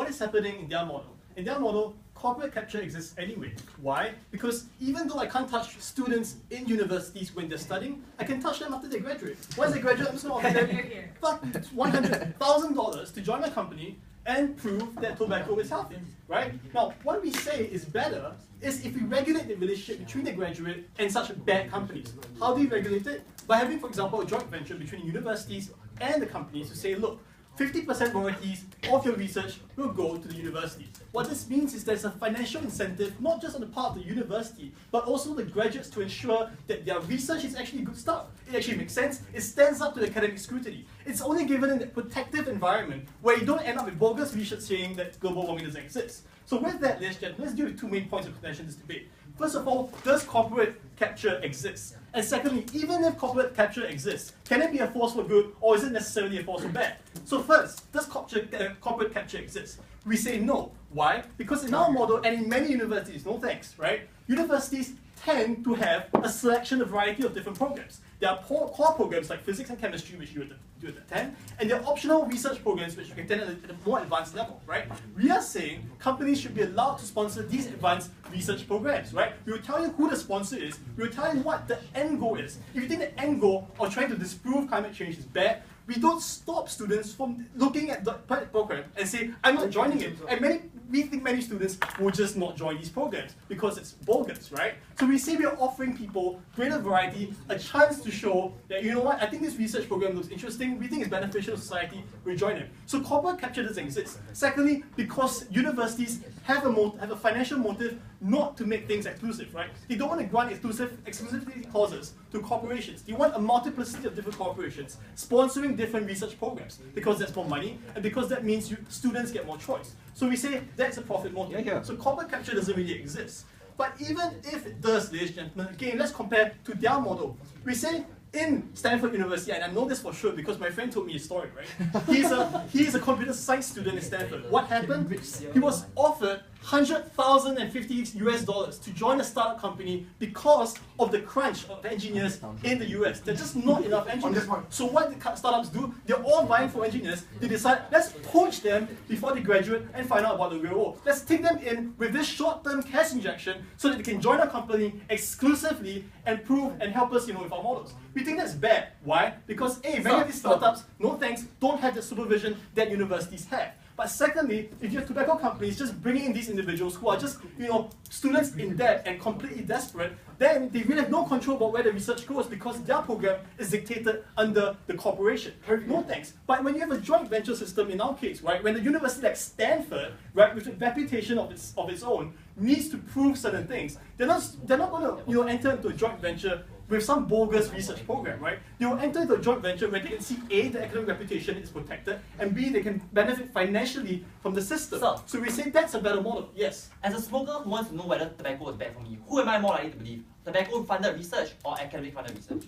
what is happening in their model? In their model, corporate capture exists anyway. Why? Because even though I can't touch students in universities when they're studying, I can touch them after they graduate. Once they graduate, I'm just going to offer them $100,000 to join my company and prove that tobacco is healthy, right? Now, what we say is better is if we regulate the relationship between the graduate and such bad companies. How do we regulate it? By having, for example, a joint venture between universities and the companies to say, look, 50% royalties of your research will go to the university. What this means is there's a financial incentive, not just on the part of the university, but also the graduates to ensure that their research is actually good stuff. It actually makes sense. It stands up to the academic scrutiny. It's only given in a protective environment where you don't end up with bogus research saying that global warming doesn't exist. So with that, ladies and gentlemen, let's deal with two main points of contention in this debate. First of all, does corporate capture exist? And secondly, even if corporate capture exists, can it be a force for good or is it necessarily a force for bad? So first, does corporate capture exist? We say no. Why? Because in our model and in many universities, no thanks, right? Universities tend to have a selection, a variety of different programs. There are core programs like physics and chemistry, which you would attend, and there are optional research programs which you can attend at a more advanced level, right? We are saying companies should be allowed to sponsor these advanced research programs, right? We will tell you who the sponsor is, we will tell you what the end goal is. If you think the end goal of trying to disprove climate change is bad, we don't stop students from looking at the program and say, I'm not joining it. And we think many students will just not join these programs because it's bogus, right? So we say we are offering people greater variety, a chance to show that, you know what, I think this research program looks interesting, we think it's beneficial to society, we join it. So corporate capture doesn't exist. Secondly, because universities have a financial motive not to make things exclusive, right? They don't want to grant exclusivity clauses to corporations. They want a multiplicity of different corporations sponsoring different research programs because there's more money and because that means students get more choice. So we say that's a profit motive. Yeah. So corporate capture doesn't really exist. But even if it does, ladies and gentlemen, again, let's compare to their model. We say in Stanford University, and I know this for sure because my friend told me a story, right? He's a computer science student in Stanford. What happened? He was offered $100,050 to join a startup company because of the crunch of engineers in the US. There's just not enough engineers. So what the startups do, they're all vying for engineers. They decide, let's poach them before they graduate and find out about the real world. Let's take them in with this short-term cash injection so that they can join our company exclusively and prove and help us, with our models. We think that's bad. Why? Because A, many of these startups, no thanks, don't have the supervision that universities have. But secondly, if you have tobacco companies just bringing in these individuals who are just, students in debt and completely desperate, then they really have no control about where the research goes because their program is dictated under the corporation. No thanks. But when you have a joint venture system, in our case, right, when the university like Stanford, right, with a reputation of its own, needs to prove certain things, they're not going to, enter into a joint venture with some bogus research program, right? They will enter into a joint venture where they can see A, the academic reputation is protected, and B, they can benefit financially from the system. So we say that's a better model. Yes. As a smoker who wants to know whether tobacco is bad for me, who am I more likely to believe? Tobacco-funded research or academic-funded research?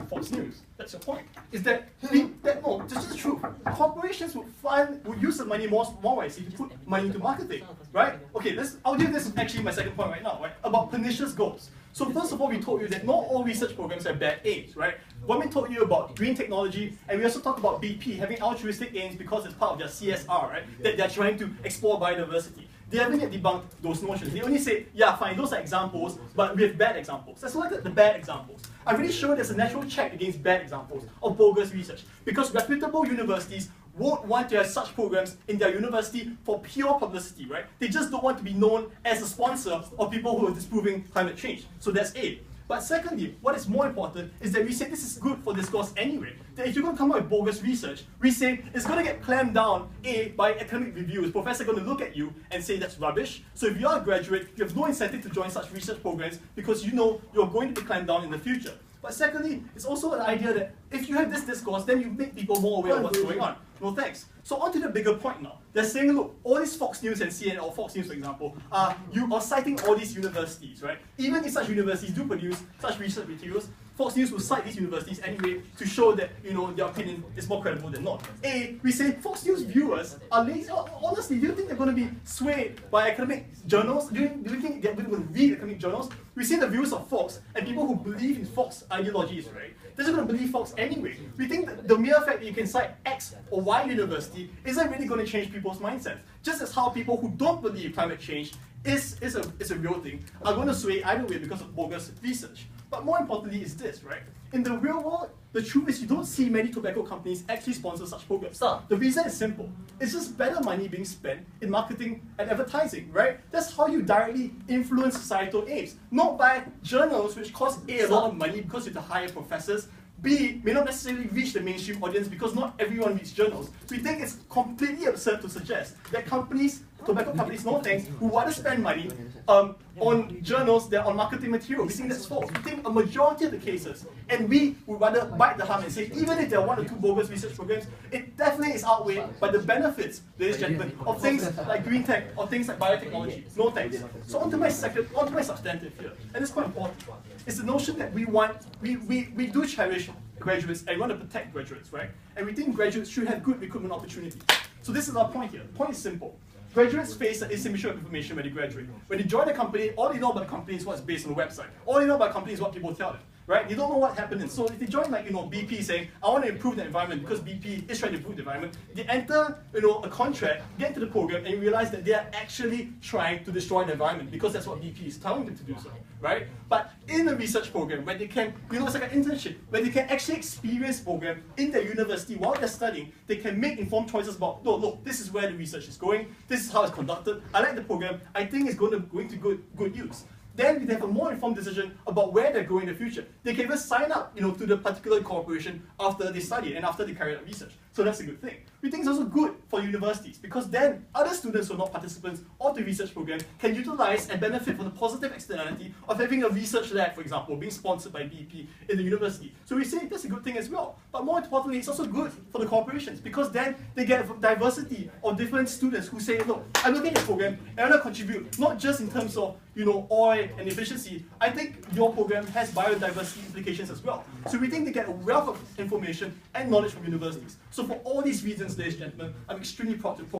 False news. That's your point. Is that no, this is the truth. Corporations would use the money more wisely to put money into marketing, right? Okay, I'll do this actually my second point right now, right? About pernicious goals. So first of all, we told you that not all research programs have bad aims, right? When we told you about green technology, and we also talked about BP having altruistic aims because it's part of their CSR, right? That they're trying to explore biodiversity. They haven't yet debunked those notions. They only say, yeah, fine, those are examples, but we have bad examples. Let's look at the bad examples. I'm really sure there's a natural check against bad examples of bogus research because reputable universities won't want to have such programs in their university for pure publicity, right? They just don't want to be known as a sponsor of people who are disproving climate change. So that's A. But secondly, what is more important is that we say this is good for discourse anyway. That if you're going to come up with bogus research, we say it's going to get clamped down, A, by academic reviews. Professor going to look at you and say that's rubbish. So if you're a graduate, you have no incentive to join such research programs because you know you're going to be clamped down in the future. But secondly, it's also an idea that if you have this discourse, then you make people more aware of what's going on. No thanks. So on to the bigger point now. They're saying, look, all these Fox News and CNN, or Fox News for example, you are citing all these universities, right? Even if such universities do produce such research materials, Fox News will cite these universities anyway to show that, their opinion is more credible than not. A, we say Fox News viewers are lazy. Honestly, do you think they're going to be swayed by academic journals? Do you think they're going to read academic journals? We see the views of Fox and people who believe in Fox ideologies, right? They're just going to believe Fox anyway. We think that the mere fact that you can cite X or Y university isn't really going to change people's mindsets. Just as how people who don't believe climate change is a real thing are going to sway either way because of bogus research. But more importantly is this, right? In the real world, the truth is you don't see many tobacco companies actually sponsor such programs. The reason is simple. It's just better money being spent in marketing and advertising, right? That's how you directly influence societal aims. Not by journals which cost A, a lot of money because you have to hire professors, B, may not necessarily reach the mainstream audience because not everyone reads journals. We think it's completely absurd to suggest that companies, tobacco companies, no thanks, who rather spend money on journals than on marketing material. We think that's false. We think a majority of the cases, and we would rather bite the harm and say, even if there are 1 or 2 bogus research programs, it definitely is outweighed by the benefits, ladies and gentlemen, of things like green tech or things like biotechnology. No thanks. So onto my substantive here, and it's quite important. It's the notion that we do cherish graduates and we want to protect graduates, right? And we think graduates should have good recruitment opportunities. So this is our point here. The point is simple. Graduates face an asymmetry of information when they graduate. When they join a company, all they know about the company is what's based on the website. All they know about the company is what people tell them, right? They don't know what happened. So if they join BP saying, I want to improve the environment because BP is trying to improve the environment, they enter a contract, get into the program, and realize that they are actually trying to destroy the environment because that's what BP is telling them to do so, right? But in a research program where they can, it's like an internship, where they can actually experience program in their university while they're studying, they can make informed choices about, no, look, this is where the research is going, this is how it's conducted, I like the program, I think it's going to good use. Then they have a more informed decision about where they're going in the future. They can even sign up, to the particular corporation after they study and after they carry out research. So that's a good thing. We think it's also good for universities because then other students who are not participants of the research program can utilize and benefit from the positive externality of having a research lab, for example, being sponsored by BP in the university. So we say that's a good thing as well. But more importantly, it's also good for the corporations because then they get a diversity of different students who say, look, I'm looking at the program and I want to contribute, not just in terms of oil and efficiency. I think your program has biodiversity implications as well. So we think they get a wealth of information and knowledge from universities. So for all these reasons, ladies and gentlemen, I'm extremely proud to